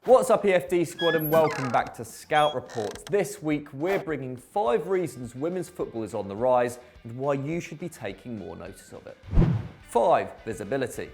What's up, EFD squad, and welcome back to Scout Reports. This week we're bringing 5 reasons women's football is on the rise and why you should be taking more notice of it. 5. Visibility.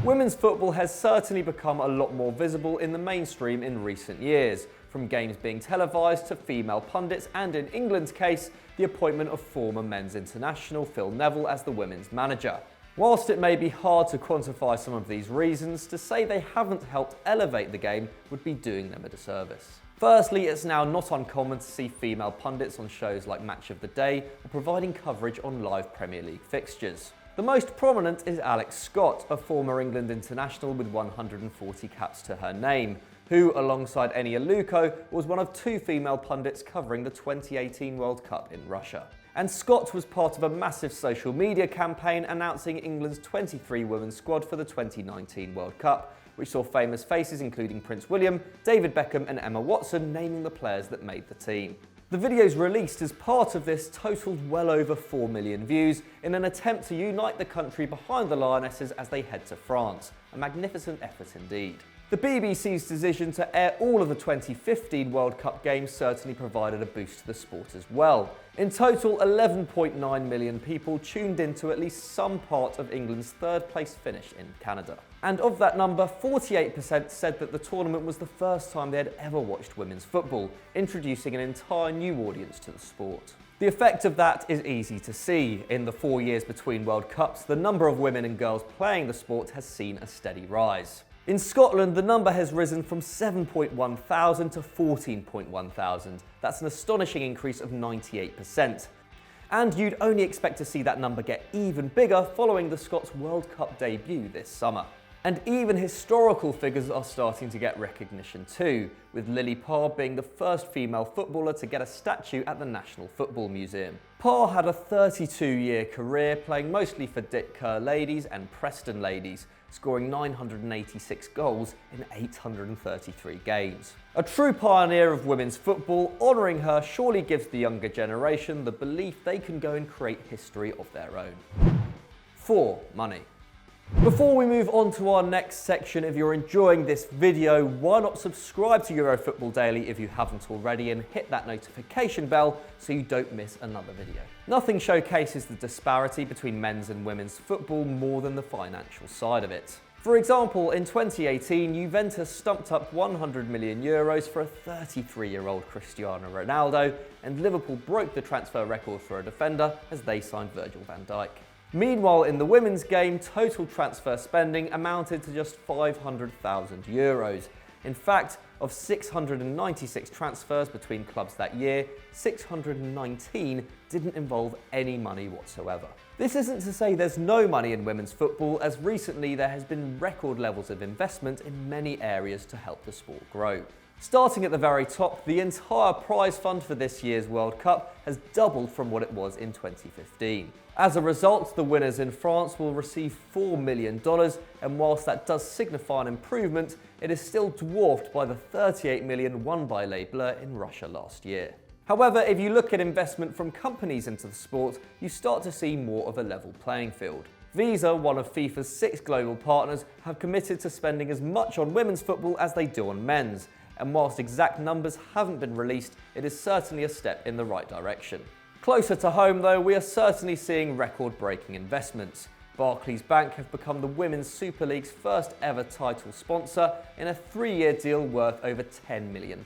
Women's football has certainly become a lot more visible in the mainstream in recent years, from games being televised to female pundits and, in England's case, the appointment of former men's international Phil Neville as the women's manager. Whilst it may be hard to quantify some of these reasons, to say they haven't helped elevate the game would be doing them a disservice. Firstly, it's now not uncommon to see female pundits on shows like Match of the Day or providing coverage on live Premier League fixtures. The most prominent is Alex Scott, a former England international with 140 caps to her name, who, alongside Eni Aluko, was one of 2 female pundits covering the 2018 World Cup in Russia. And Scott was part of a massive social media campaign announcing England's 23 women's squad for the 2019 World Cup, which saw famous faces including Prince William, David Beckham and Emma Watson naming the players that made the team. The videos released as part of this totaled well over 4 million views in an attempt to unite the country behind the Lionesses as they head to France. A magnificent effort indeed. The BBC's decision to air all of the 2015 World Cup games certainly provided a boost to the sport as well. In total, 11.9 million people tuned into at least some part of England's 3rd place finish in Canada. And of that number, 48% said that the tournament was the first time they had ever watched women's football, introducing an entire new audience to the sport. The effect of that is easy to see. In the 4 years between World Cups, the number of women and girls playing the sport has seen a steady rise. In Scotland, the number has risen from 7.1 thousand to 14.1 thousand. That's an astonishing increase of 98%. And you'd only expect to see that number get even bigger following the Scots World Cup debut this summer. And even historical figures are starting to get recognition too, with Lily Parr being the first female footballer to get a statue at the National Football Museum. Parr had a 32-year career playing mostly for Dick Kerr Ladies and Preston Ladies, scoring 986 goals in 833 games. A true pioneer of women's football, honouring her surely gives the younger generation the belief they can go and create history of their own. 4. Money. Before we move on to our next section, if you're enjoying this video, why not subscribe to EuroFootball Daily if you haven't already and hit that notification bell so you don't miss another video. Nothing showcases the disparity between men's and women's football more than the financial side of it. For example, in 2018, Juventus stumped up €100 million for a 33-year-old Cristiano Ronaldo, and Liverpool broke the transfer record for a defender as they signed Virgil van Dijk. Meanwhile, in the women's game, total transfer spending amounted to just €500,000. In fact, of 696 transfers between clubs that year, 619 didn't involve any money whatsoever. This isn't to say there's no money in women's football, as recently there has been record levels of investment in many areas to help the sport grow. Starting at the very top, the entire prize fund for this year's World Cup has doubled from what it was in 2015. As a result, the winners in France will receive $4 million, and whilst that does signify an improvement, it is still dwarfed by the $38 million won by Les Bleus in Russia last year. However, if you look at investment from companies into the sport, you start to see more of a level playing field. Visa, one of FIFA's 6 global partners, have committed to spending as much on women's football as they do on men's, and whilst exact numbers haven't been released, it is certainly a step in the right direction. Closer to home though, we are certainly seeing record-breaking investments. Barclays Bank have become the Women's Super League's first ever title sponsor in a 3-year deal worth over £10 million.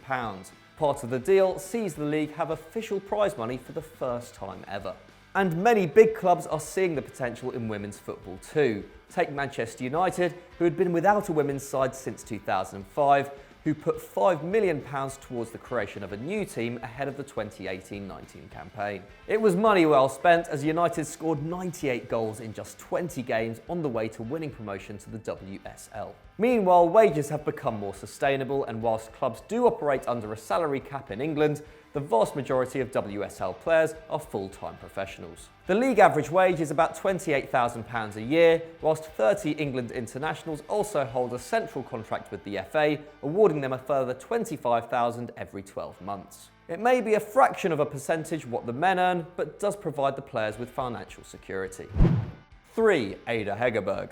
Part of the deal sees the league have official prize money for the first time ever. And many big clubs are seeing the potential in women's football too. Take Manchester United, who had been without a women's side since 2005, who put £5 million towards the creation of a new team ahead of the 2018-19 campaign. It was money well spent, as United scored 98 goals in just 20 games on the way to winning promotion to the WSL. Meanwhile, wages have become more sustainable, and whilst clubs do operate under a salary cap in England, the vast majority of WSL players are full-time professionals. The league average wage is about £28,000 a year, whilst 30 England internationals also hold a central contract with the FA, awarding them a further £25,000 every 12 months. It may be a fraction of a percentage what the men earn, but does provide the players with financial security. 3. A Hegerberg.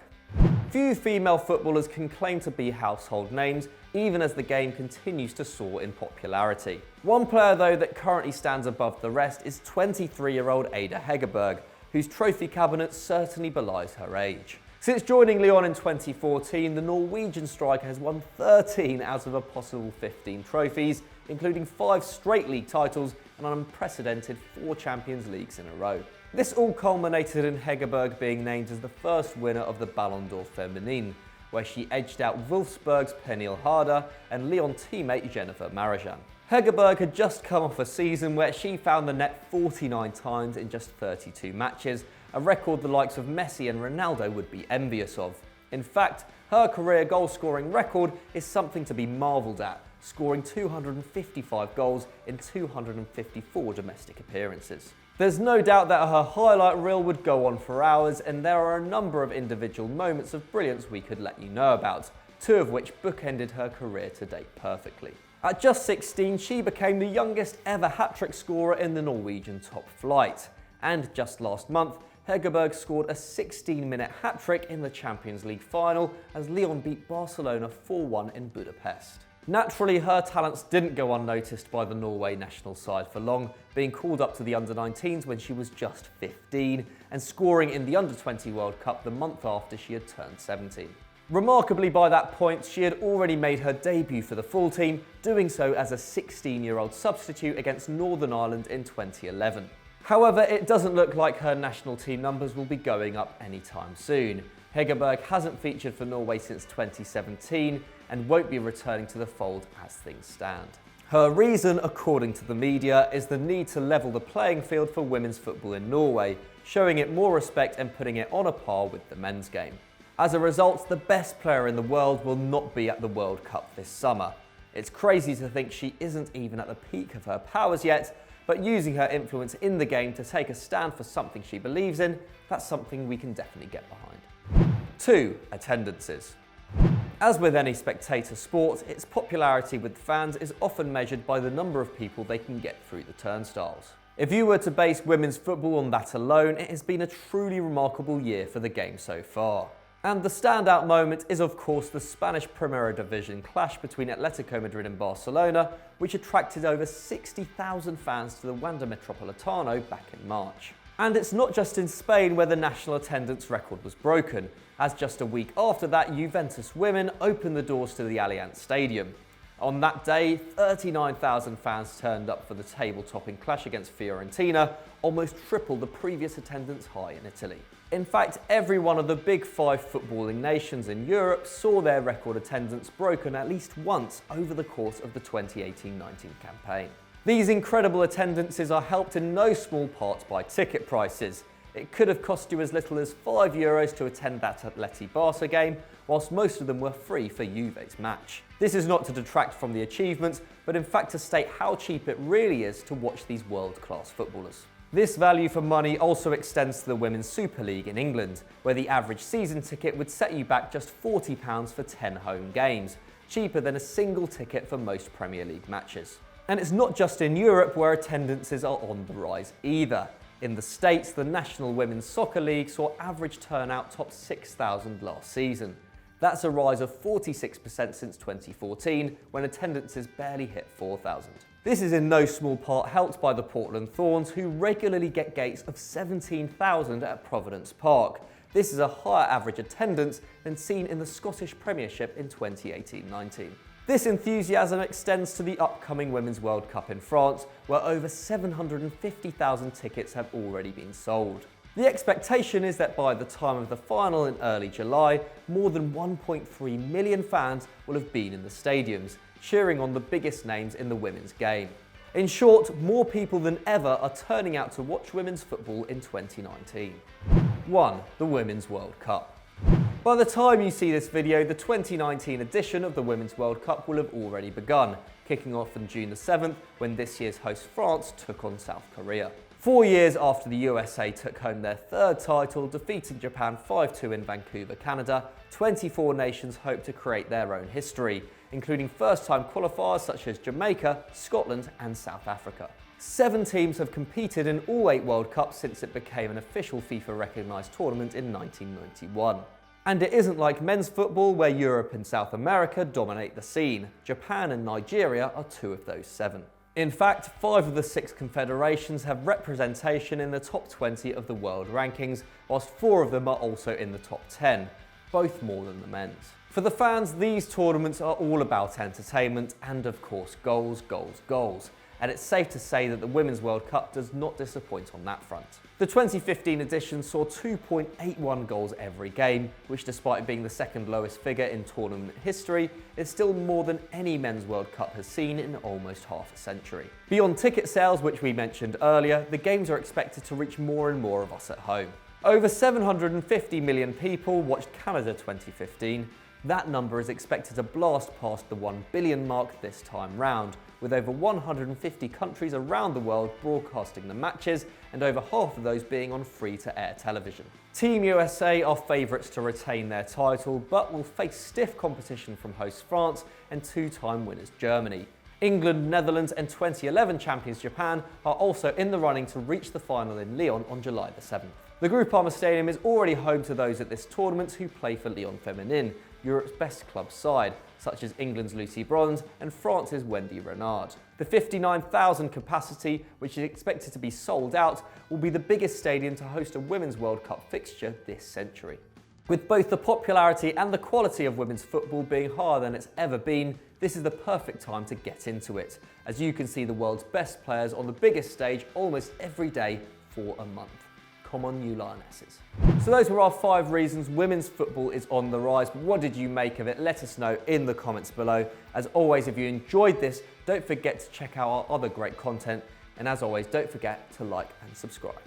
Few female footballers can claim to be household names, even as the game continues to soar in popularity. One player though that currently stands above the rest is 23-year-old A Hegerberg, whose trophy cabinet certainly belies her age. Since joining Lyon in 2014, the Norwegian striker has won 13 out of a possible 15 trophies, including 5 straight league titles and an unprecedented 4 Champions Leagues in a row. This all culminated in Hegerberg being named as the first winner of the Ballon d'Or Féminine, where she edged out Wolfsburg's Pernille Harder and Lyon teammate Jennifer Marijan. Hegerberg had just come off a season where she found the net 49 times in just 32 matches, a record the likes of Messi and Ronaldo would be envious of. In fact, her career goal-scoring record is something to be marvelled at, scoring 255 goals in 254 domestic appearances. There's no doubt that her highlight reel would go on for hours, and there are a number of individual moments of brilliance we could let you know about, 2 of which bookended her career to date perfectly. At just 16, she became the youngest ever hat-trick scorer in the Norwegian top flight. And just last month, Hegerberg scored a 16-minute hat-trick in the Champions League final as Lyon beat Barcelona 4-1 in Budapest. Naturally, her talents didn't go unnoticed by the Norway national side for long, being called up to the under-19s when she was just 15 and scoring in the Under-20 World Cup the month after she had turned 17. Remarkably, by that point, she had already made her debut for the full team, doing so as a 16-year-old substitute against Northern Ireland in 2011. However, it doesn't look like her national team numbers will be going up anytime soon. Hegerberg hasn't featured for Norway since 2017 and won't be returning to the fold as things stand. Her reason, according to the media, is the need to level the playing field for women's football in Norway, showing it more respect and putting it on a par with the men's game. As a result, the best player in the world will not be at the World Cup this summer. It's crazy to think she isn't even at the peak of her powers yet, but using her influence in the game to take a stand for something she believes in, that's something we can definitely get behind. 2. Attendances. As with any spectator sport, its popularity with fans is often measured by the number of people they can get through the turnstiles. If you were to base women's football on that alone, it has been a truly remarkable year for the game so far. And the standout moment is of course the Spanish Primera Division clash between Atletico Madrid and Barcelona, which attracted over 60,000 fans to the Wanda Metropolitano back in March. And it's not just in Spain where the national attendance record was broken, as just a week after that, Juventus women opened the doors to the Allianz Stadium. On that day, 39,000 fans turned up for the table-topping clash against Fiorentina, almost triple the previous attendance high in Italy. In fact, every one of the big 5 footballing nations in Europe saw their record attendance broken at least once over the course of the 2018-19 campaign. These incredible attendances are helped in no small part by ticket prices. It could have cost you as little as €5 to attend that Atleti Barca game, whilst most of them were free for Juve's match. This is not to detract from the achievements, but in fact to state how cheap it really is to watch these world-class footballers. This value for money also extends to the Women's Super League in England, where the average season ticket would set you back just £40 for 10 home games, cheaper than a single ticket for most Premier League matches. And it's not just in Europe where attendances are on the rise either. In the States, the National Women's Soccer League saw average turnout top 6,000 last season. That's a rise of 46% since 2014, when attendances barely hit 4,000. This is in no small part helped by the Portland Thorns, who regularly get gates of 17,000 at Providence Park. This is a higher average attendance than seen in the Scottish Premiership in 2018-19. This enthusiasm extends to the upcoming Women's World Cup in France, where over 750,000 tickets have already been sold. The expectation is that by the time of the final in early July, more than 1.3 million fans will have been in the stadiums, cheering on the biggest names in the women's game. In short, more people than ever are turning out to watch women's football in 2019. 1. The Women's World Cup. By the time you see this video, the 2019 edition of the Women's World Cup will have already begun, kicking off on June the 7th when this year's host France took on South Korea. 4 years after the USA took home their 3rd title, defeating Japan 5-2 in Vancouver, Canada, 24 nations hope to create their own history, including first-time qualifiers such as Jamaica, Scotland and South Africa. 7 teams have competed in all 8 World Cups since it became an official FIFA-recognised tournament in 1991. And it isn't like men's football where Europe and South America dominate the scene. Japan and Nigeria are 2 of those 7. In fact, 5 of the 6 confederations have representation in the top 20 of the world rankings, whilst 4 of them are also in the top 10, both more than the men's. For the fans, these tournaments are all about entertainment and, of course, goals, goals, goals. And it's safe to say that the Women's World Cup does not disappoint on that front. The 2015 edition saw 2.81 goals every game, which despite being the second lowest figure in tournament history, is still more than any Men's World Cup has seen in almost half a century. Beyond ticket sales, which we mentioned earlier, the games are expected to reach more and more of us at home. Over 750 million people watched Canada 2015. That number is expected to blast past the 1 billion mark this time round, with over 150 countries around the world broadcasting the matches and over half of those being on free-to-air television. Team USA are favourites to retain their title, but will face stiff competition from host France and 2-time winners Germany. England, Netherlands and 2011 champions Japan are also in the running to reach the final in Lyon on July the 7th. The Groupama Stadium is already home to those at this tournament who play for Lyon Féminine, Europe's best club side, such as England's Lucy Bronze and France's Wendy Renard. The 59,000 capacity, which is expected to be sold out, will be the biggest stadium to host a Women's World Cup fixture this century. With both the popularity and the quality of women's football being higher than it's ever been, this is the perfect time to get into it, as you can see the world's best players on the biggest stage almost every day for a month. Come on, you Lionesses. So those were our 5 reasons women's football is on the rise. But what did you make of it? Let us know in the comments below. As always, if you enjoyed this, don't forget to check out our other great content. And as always, don't forget to like and subscribe.